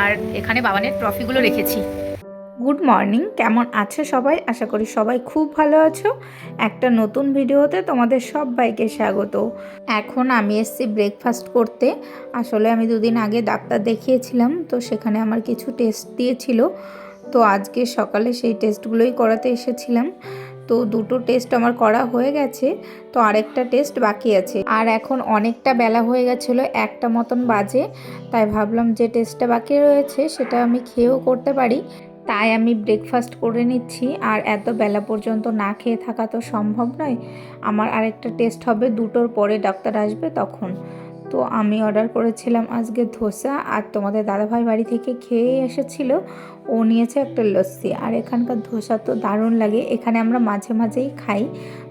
আর এখানে বাবানের ট্রফিগুলো রেখেছি। Good morning, কেমন আছো সবাই? আশা করি সবাই খুব ভালো আছো। একটা নতুন ভিডিওতে তোমাদের সবাইকে স্বাগত। এখন আমি এসেছি ব্রেকফাস্ট করতে। আসলে আমি দুদিন আগে ডাক্তার দেখিয়েছিলাম, তো সেখানে আমার কিছু টেস্ট দিয়েছিল। তো আজকে সকালে সেই টেস্টগুলোই করাতে এসেছিলাম। তো দুটো টেস্ট আমার করা হয়ে গেছে, তো আরেকটা টেস্ট বাকি আছে। আর এখন অনেকটা বেলা হয়ে গেছিলো, 1টা মতন বাজে। তাই ভাবলাম যে টেস্টটা বাকি রয়েছে সেটা আমি খেয়েও করতে পারি, তাই আমি ব্রেকফাস্ট করে নিচ্ছি। আর এত বেলা পর্যন্ত না খেয়ে থাকা তো সম্ভব নয়। আমার আরেকটা টেস্ট হবে 2টোর পরে, ডাক্তার আসবে তখন। তো আমি অর্ডার করেছিলাম আজকে ধোসা, আর তোমাদের দাদাভাই বাড়ি থেকে খেয়ে এসেছিলো। ও নিয়েছে একটা লস্যি। আর এখানকার ধোসা তো দারুণ লাগে, এখানে আমরা মাঝে মাঝেই খাই।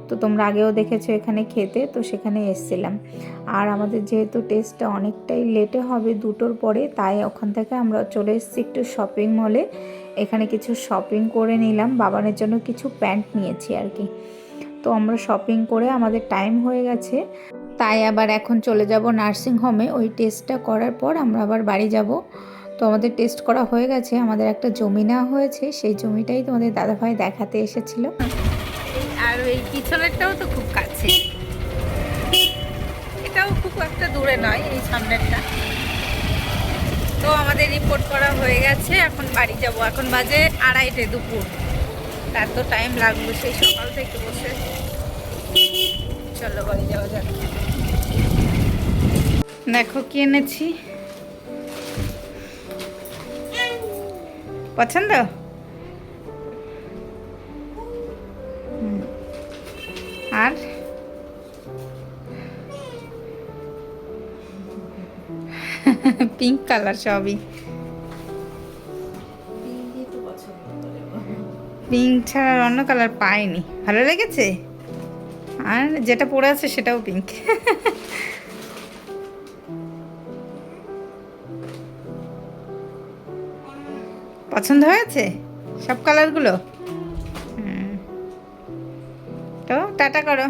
তো তোমরা আগেও দেখেছো এখানে খেতে, তো সেখানে এসেছিলাম। আর আমাদের যেহেতু টেস্টটা অনেকটাই লেটে হবে 2টোর পরে, তাই ওখান থেকে আমরা চলে এসেছি একটু শপিং মলে। এখানে কিছু শপিং করে নিলাম, বাবানের জন্য কিছু প্যান্ট নিয়েছি আর কি। তো আমরা শপিং করে আমাদের টাইম হয়ে গেছে, তাই আবার এখন চলে যাব নার্সিং হোমে। ওই টেস্টটা করার পর আমরা আবার বাড়ি যাব। তো আমাদের টেস্ট করা হয়ে গেছে, আমাদের একটা জমি নেওয়া হয়েছে, সেই জমিটাই তোমাদের দাদাভাই দেখাতে এসেছিল। আর এই পিছনেরটাও তো খুব কাছে, এটাও খুব একটা দূরে নয়, এই সামনেরটা। তো আমাদের রিপোর্ট করা হয়ে গেছে, এখন বাড়ি যাব। এখন বাজে 2:30 দুপুর। তার তো টাইম লাগবে, সেই সকাল থেকে বসে। চলো বাড়ি যাওয়া যাক। দেখো কি এনেছি, পছন্দ? আর পিঙ্ক কালার সবই। পিঙ্ক ছাড়া অন্য কালার পাইনি, ভালো লেগেছে। আর যেটা পরে আছে সেটাও পিঙ্ক। পছন্দ হয়েছে সব কালারগুলো? তো টাটা করো।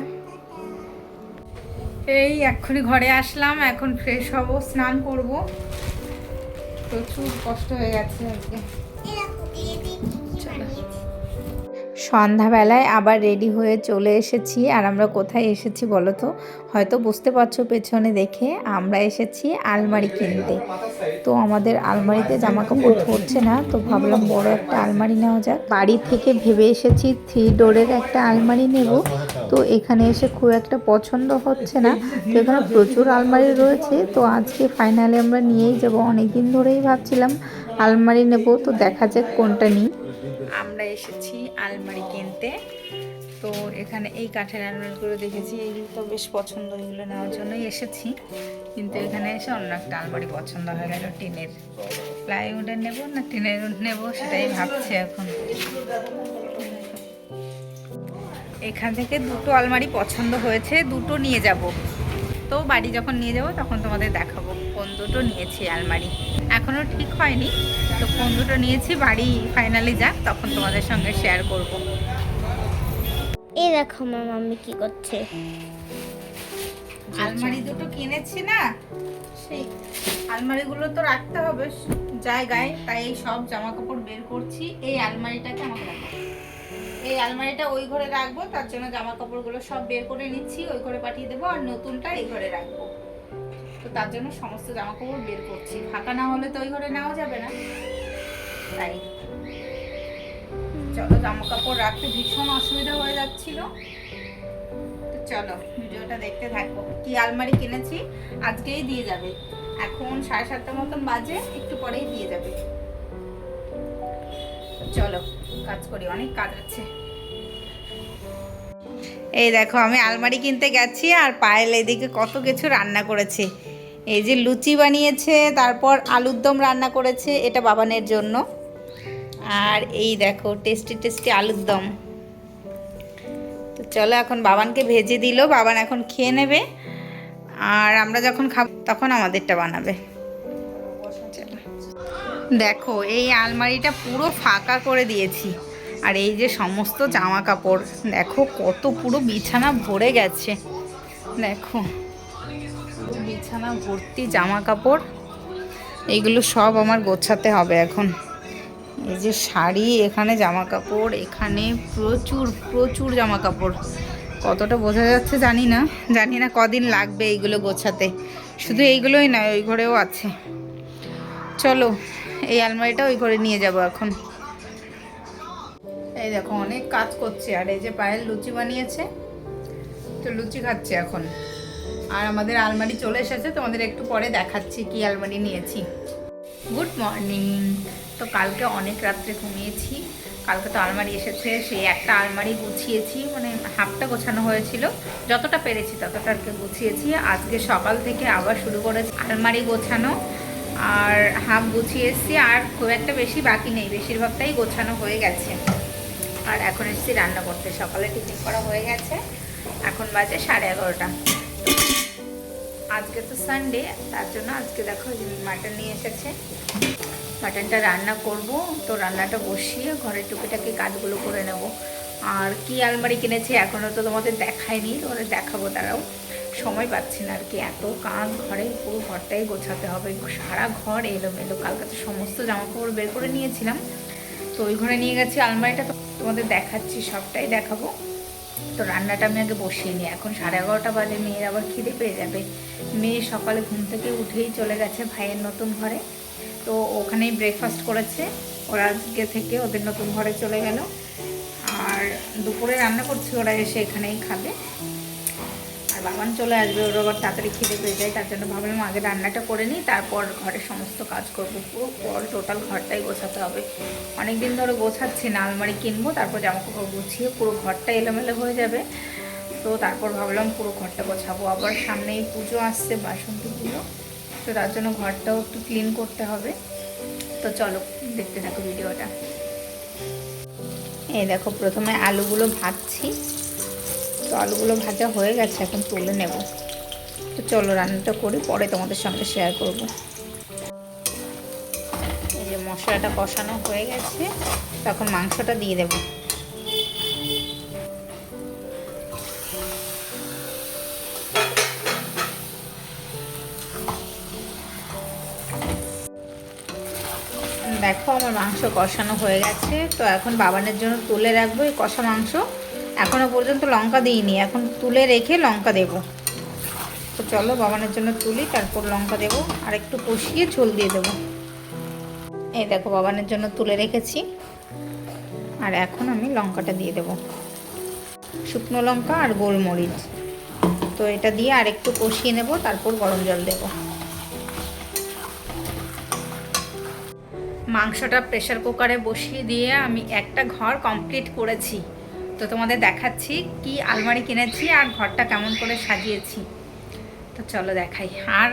এই এক্ষুনি ঘরে আসলাম, এখন ফ্রেশ হব, স্নান করব। প্রচুর কষ্ট হয়ে গেছে আজকে। সন্ধ্যাবেলায় আবার রেডি হয়ে চলে এসেছি। আর আমরা কোথায় এসেছি বলো তো? হয়তো বুঝতে পারছো পেছনে দেখে, আমরা এসেছি আলমারি কিনতে। তো আমাদের আলমারিতে জামা কাপড় ধরছে না, তো ভাবলাম বড় একটা আলমারি নেওয়া যাক। বাড়ি থেকে ভেবে এসেছি 3 ডোরের একটা আলমারি নেব। তো এখানে এসে খুব একটা পছন্দ হচ্ছে না, তো এখানে প্রচুর আলমারি রয়েছে। তো আজকে ফাইনালি আমরা নিয়েই যাব, অনেক দিন ধরেই ভাবছিলাম আলমারি নেব, তো দেখা যাক কোনটা নিই। আমরা এসেছি আলমারি কিনতে। তো এখানে এই কাঠের আলমারিগুলো দেখেছি, এইগুলো তো বেশ পছন্দ, এগুলো নেওয়ার জন্যই এসেছি। কিন্তু এখানে এসে অন্য একটা আলমারি পছন্দ হয়ে গেল, টিনের। প্লাইউডের নেব না টিনের নেব সেটাই ভাবছি এখন। এখান থেকে 2টো আলমারি পছন্দ হয়েছে, 2টো নিয়ে যাব। তো বাড়ি যখন নিয়ে যাব তখন তোমাদের দেখাবো কোন 2টো নিয়েছি আলমারি। এখনও ঠিক হয়নি, তো কোন 2টো নিয়েছি বাড়ি ফাইনালি যাক তখন তোমাদের সঙ্গে শেয়ার করব। এই দেখো আমার মাম্মি কি করছে। আলমারি 2টো কিনেছি না, সেই আলমারিগুলো তো রাখতে হবে জায়গায়, তাই এই সব জামা কাপড় বের করছি। এই আলমারিটাকে আমাকে রাখবো, এই আলমারিটা ওই ঘরে রাখবো, তার জন্য জামা কাপড়গুলো সব বের করে নিচ্ছি, ওই ঘরে পাঠিয়ে দেবো। আর নতুনটা এই ঘরে রাখবো, তো তার জন্য সমস্ত জামা কাপড় বের করছি। ফাঁকা না হলে তো ওই ঘরে নেওয়া যাবে না, তাই। চলো, জামা কাপড় রাখতে ভীষণ অসুবিধা হয়ে যাচ্ছিল। তো চলো ভিডিওটা দেখতে থাকবো। কি আলমারি কিনেছি আজকেই দিয়ে যাবে, এখন 7:30 মতন বাজে, একটু পরেই দিয়ে যাবে। চলো কাজ করি, অনেক কাজ আছে। এই দেখো আমি আলমারি কিনতে গেছি, আর পায়েল এদিকে কত কিছু রান্না করেছে। এই যে লুচি বানিয়েছে, তারপর আলুর দম রান্না করেছে, এটা বাবানের জন্য। আর এই দেখো টেস্টি টেস্টি আলুর দম। তো চলো এখন বাবানকে ভেজে দিল, বাবান এখন খেয়ে নেবে, আর আমরা যখন খাবো তখন আমাদেরটা বানাবে। দেখো এই আলমারিটা পুরো ফাঁকা করে দিয়েছি, আর এই যে সমস্ত জামা কাপড়, দেখো কত পুরো বিছানা ভরে গেছে। দেখো বিছানা ভর্তি জামা কাপড়। এইগুলো সব আমার গোছাতে হবে এখন। এই যে শাড়ি, এখানে জামা কাপড়, এখানে প্রচুর প্রচুর জামা কাপড়। কতটা বোঝা যাচ্ছে জানি না কদিন লাগবে এইগুলো গোছাতে। শুধু এইগুলোই নয়, ওই ঘরেও আছে। চলো এই আলমারিটা ওই ঘরে নিয়ে যাব এখন। এই দেখো অনেক কাজ করছে। আর এই যে পায়েল লুচি বানিয়েছে, তো লুচি খাচ্ছে এখন। আর আমাদের আলমারি চলে এসেছে, তোমাদের একটু পরে দেখাচ্ছি কি আলমারি নিয়েছি। Good morning. তো কালকে অনেক রাত্রে ঘুমিয়েছি। কালকে তো আলমারি এসেছে, সেই একটা আলমারি গুছিয়েছি, মানে হাফটা গোছানো হয়েছিল, যতটা পেরেছি ততটা আর কি গুছিয়েছি। আজকে সকাল থেকে আবার শুরু করেছি আলমারি গোছানো, আর হাফ গুছিয়ে এসেছি। আর খুব একটা বেশি বাকি নেই, বেশিরভাগটাই গোছানো হয়ে গেছে। আর এখন এসেছি রান্না করতে। সকালে টিফিন করা হয়ে গেছে, এখন বাজে 11:30। আজকে তো সানডে, তার জন্য আজকে দেখো মাটন নিয়ে এসেছে। মাটনটা রান্না করব, তো রান্নাটা বসিয়ে ঘরের টুকিটাকি কাজগুলো করে নেব। আর কি আলমারি কিনেছি এখনও তো তোমাদের দেখাইনি, তোমাদের দেখাবো, তারাও সময় পাচ্ছি না আর কি। এত কাজ ঘরে, পুরো ঘরটাই গোছাতে হবে, সারা ঘর এলোমেলো। কালকে তো সমস্ত জামাকাপড় বের করে নিয়েছিলাম, তো ওই ঘরে নিয়ে গেছি আলমারিটা, তো তোমাদের দেখাচ্ছি, সবটাই দেখাবো। তো রান্নাটা আমি আগে বসিয়ে নিই। এখন 11:30 বাজে, মেয়ের আবার খিদে পেয়ে যাবে। মেয়ে সকালে ঘুম থেকে উঠেই চলে গেছে ভাইয়ের নতুন ঘরে, তো ওখানেই ব্রেকফাস্ট করেছে। ওরা আজকে থেকে ওদের নতুন ঘরে চলে গেল। আর দুপুরে রান্না করছি, ওরা এসে এখানেই খাবে। আর বাবান চলে আসবে, ওর আবার তাড়াতাড়ি খিদে পেয়ে যায়, তার জন্য ভাবলাম আগে রান্নাটা করে নিই, তারপর ঘরের সমস্ত কাজ করবো। পুরো টোটাল ঘরটাই গোছাতে হবে। অনেক দিন ধরে গোছাচ্ছি না, আলমারি কিনবো, তারপর জামাকাপড় গুছিয়ে পুরো ঘরটা এলোমেলো হয়ে যাবে। তো তারপর ভাবলাম পুরো ঘরটা গোছাবো। আবার সামনেই পুজো আসছে, বাসন্তী পুজো, তো তার জন্য ঘরটাও একটু ক্লিন করতে হবে। তো চলো দেখতে থাকো ভিডিওটা। এই দেখো প্রথমে আলুগুলো ভাজছি, তো আলুগুলো ভাজা হয়ে গেছে, এখন তুলে নেব। তো চলো রান্নাটা করি, পরে তোমাদের সঙ্গে শেয়ার করব। এই যে মশলাটা কষানো হয়ে গেছে, তখন মাংসটা দিয়ে দেব। দেখো আমার মাংস কষানো হয়ে গেছে, তো এখন বাবানের জন্য তুলে রাখবো এই কষা মাংস। এখনও পর্যন্ত লঙ্কা দিইনি, এখন তুলে রেখে লঙ্কা দেব। তো চলো বাবানের জন্য তুলি, তারপর লঙ্কা দেব, আর একটু কষিয়ে ঝোল দিয়ে দেবো। এই দেখো বাবানের জন্য তুলে রেখেছি, আর এখন আমি লঙ্কাটা দিয়ে দেব, শুকনো লঙ্কা আর গোলমরিচ। তো এটা দিয়ে আর একটু কষিয়ে নেব, তারপর গরম জল দেব। মাংসটা প্রেসার কুকারে বসিয়ে দিয়ে আমি একটা ঘর কমপ্লিট করেছি। তো তোমাদের দেখাচ্ছি কি আলমারি কিনেছি আর ঘরটা কেমন করে সাজিয়েছি। তো চলো দেখাই। আর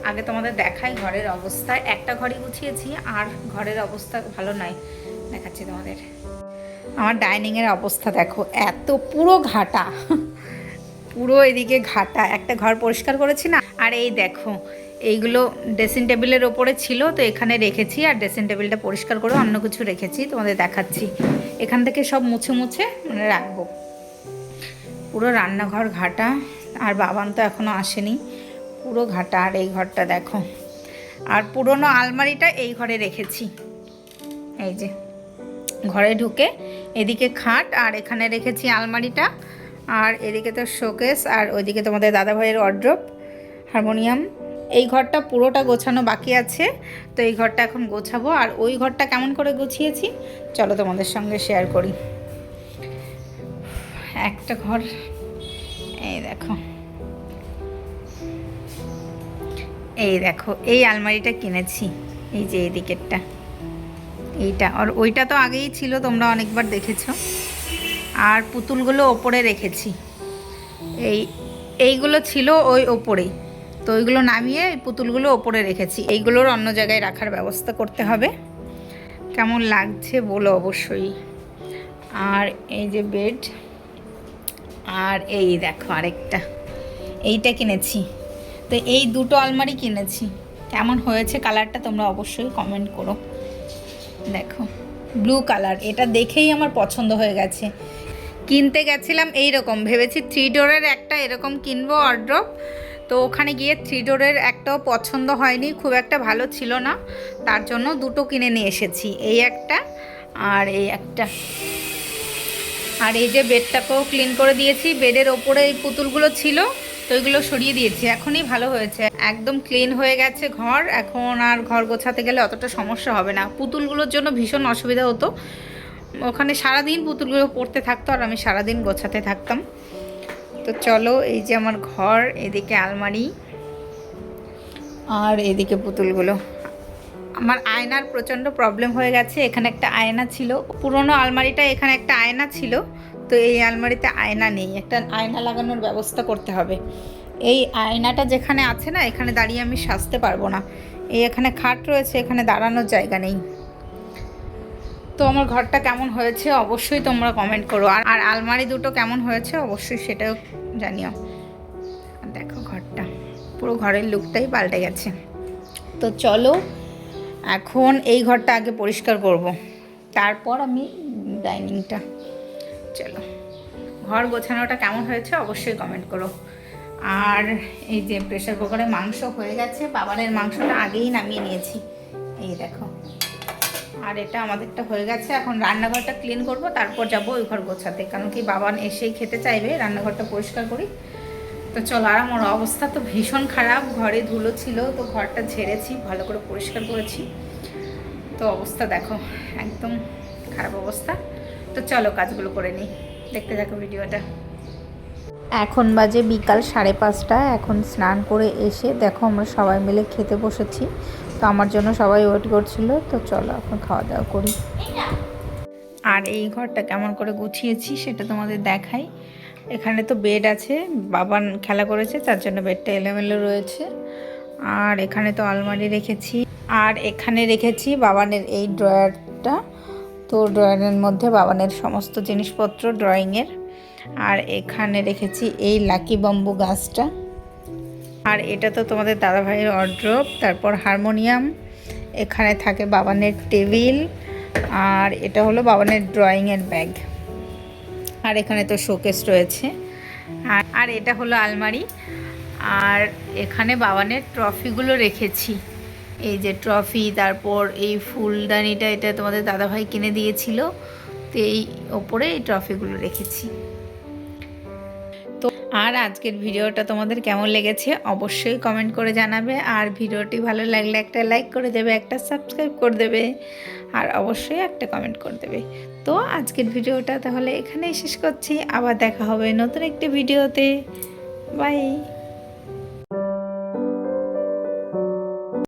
আগে তোমাদের দেখাই ঘরের অবস্থা। একটা ঘরই গুছিয়েছি, আর ঘরের অবস্থা ভালো নয়, দেখাচ্ছি তোমাদের। আমার ডাইনিংয়ের অবস্থা দেখো, এত পুরো ঘাটা, পুরো এদিকে ঘাটা। একটা ঘর পরিষ্কার করেছি না। আর এই দেখো এইগুলো ড্রেসিং টেবিলের ওপরে ছিল, তো এখানে রেখেছি। আর ড্রেসিং টেবিলটা পরিষ্কার করে অন্য কিছু রেখেছি, তোমাদের দেখাচ্ছি। এখান থেকে সব মুছে মুছে মানে রাখবো। পুরো রান্নাঘর ঘাটা, আর বাবান তো এখনও আসেনি, পুরো ঘাটা। আর এই ঘরটা দেখো, আর পুরনো আলমারিটা এই ঘরে রেখেছি। এই যে ঘরে ঢুকে এদিকে খাট, আর এখানে রেখেছি আলমারিটা, আর এদিকে তো শোকেস, আর ওইদিকে তোমাদের দাদাভাইয়ের ওয়ার্ড্রপ, হারমোনিয়াম। এই ঘরটা পুরোটা গোছানো বাকি আছে, তো এই ঘরটা এখন গোছাবো। আর ওই ঘরটা কেমন করে গুছিয়েছি চলো তোমাদের সঙ্গে শেয়ার করি। একটা ঘর, এই দেখো, এই দেখো এই আলমারিটা কিনেছি, এই যে এই দিকেরটা, এইটা। আর ওইটা তো আগেই ছিল, তোমরা অনেকবার দেখেছো। আর পুতুলগুলো ওপরে রেখেছি, এইগুলো ছিল ওই ওপরেই, তো ওইগুলো নামিয়ে এই পুতুলগুলো ওপরে রেখেছি। এইগুলোর অন্য জায়গায় রাখার ব্যবস্থা করতে হবে। কেমন লাগছে বলো অবশ্যই। আর এই যে বেড, আর এই দেখো আরেকটা, এইটা কিনেছি। তো এই দুটো আলমারি কিনেছি। কেমন হয়েছে কালারটা তোমরা অবশ্যই কমেন্ট করো। দেখো ব্লু কালার, এটা দেখেই আমার পছন্দ হয়ে গেছে। কিনতে গেছিলাম এই রকম, ভেবেছি 3 ডোরের একটা এরকম কিনবো ওয়ার্ড্রপ, তো ওখানে গিয়ে 3 ডোরের একটাও পছন্দ হয়নি, খুব একটা ভালো ছিল না, তার জন্য দুটো কিনে নিয়ে এসেছি, এই একটা আর এই একটা। আর এই যে বেডটাকেও ক্লিন করে দিয়েছি, বেডের ওপরে এই পুতুলগুলো ছিল তো ওইগুলো সরিয়ে দিয়েছি, এখনই ভালো হয়েছে, একদম ক্লিন হয়ে গেছে ঘর। এখন আর ঘর গোছাতে গেলে অতটা সমস্যা হবে না। পুতুলগুলোর জন্য ভীষণ অসুবিধা হতো, ওখানে সারাদিন পুতুলগুলো পড়তে থাকতো আর আমি সারাদিন গোছাতে থাকতাম। তো চলো, এই যে আমার ঘর, এদিকে আলমারি আর এদিকে পুতুলগুলো। আমার আয়নার প্রচণ্ড প্রবলেম হয়ে গেছে, এখানে একটা আয়না ছিল, পুরনো আলমারিটা এখানে একটা আয়না ছিল, তো এই আলমারিতে আয়না নেই, একটা আয়না লাগানোর ব্যবস্থা করতে হবে। এই আয়নাটা যেখানে আছে না, এখানে দাঁড়িয়ে আমি সাজতে পারবো না, এই এখানে খাট রয়েছে, এখানে দাঁড়ানোর জায়গা নেই। তো আমার ঘরটা কেমন হয়েছে অবশ্যই তোমরা কমেন্ট করো, আর আলমারি দুটো কেমন হয়েছে অবশ্যই সেটাও জানিও। দেখো ঘরটা, পুরো ঘরের লুকটাই পাল্টে গেছে। তো চলো এখন এই ঘরটা আগে পরিষ্কার করব, তারপর আমি ডাইনিংটা। চলো, ঘর গোছানোটা কেমন হয়েছে অবশ্যই কমেন্ট করো। আর এই যে প্রেসার কুকারে মাংস হয়ে গেছে, বাবানের মাংসটা আগেই নামিয়ে নিয়েছি, এই দেখো। আর এটা আমাদেরটা হয়ে গেছে, এখন রান্নাঘরটা ক্লিন করব, তারপর যাব ওই ঘর গোছাতে, কারণ কি বাবান এসেই খেতে চাইবে, রান্নাঘরটা পরিষ্কার করি। তো চলো, আর আমার অবস্থা তো ভীষণ খারাপ, ঘরে ধুলো ছিল, তো ঘরটা ঝেড়েছি, ভালো করে পরিষ্কার করেছি, তো অবস্থা দেখো একদম খারাপ অবস্থা। তো চলো কাজগুলো করে নিই, দেখতে থাকো ভিডিওটা। এখন বাজে বিকাল 5:30, এখন স্নান করে এসে দেখো আমরা সবাই মিলে খেতে বসেছি। তো আমার জন্য সবাই ওয়েট করছিল, তো চলো এখন খাওয়া দাওয়া করি। আর এই ঘরটা কেমন করে গুছিয়েছি সেটা তোমাদের দেখাই। এখানে তো বেড আছে, বাবান খেলা করেছে তার জন্য বেডটা এলোমেলো রয়েছে। আর এখানে তো আলমারি রেখেছি, আর এখানে রেখেছি বাবানের এই ড্রয়ারটা, তো ড্রয়ারের মধ্যে বাবানের সমস্ত জিনিসপত্র ড্রয়িংয়ের। আর এখানে রেখেছি এই লাকি বাম্বু গাছটা, আর এটা তো তোমাদের দাদাভাইয়ের ওয়ারড্রোব, তারপর হারমোনিয়াম, এখানে থাকে বাবানের টেবিল, আর এটা হলো বাবানের ড্রয়িংয়ের ব্যাগ, আর এখানে তো শোকেস রয়েছে, আর এটা হলো আলমারি। আর এখানে বাবানের ট্রফিগুলো রেখেছি, এই যে ট্রফি, তারপর এই ফুলদানিটা এটা তোমাদের দাদাভাই কিনে দিয়েছিল, তো এই ওপরে এই ট্রফিগুলো রেখেছি। তো আর আজকের ভিডিওটা তোমাদের কেমন লেগেছে অবশ্যই কমেন্ট করে জানাবে, আর ভিডিওটি ভালো লাগলে একটা লাইক করে দেবে, একটা সাবস্ক্রাইব করে দেবে, আর অবশ্যই একটা কমেন্ট করে দেবে। তো আজকের ভিডিওটা তাহলে এখানেই শেষ করছি, আবার দেখা হবে নতুন একটি ভিডিওতে। বাই।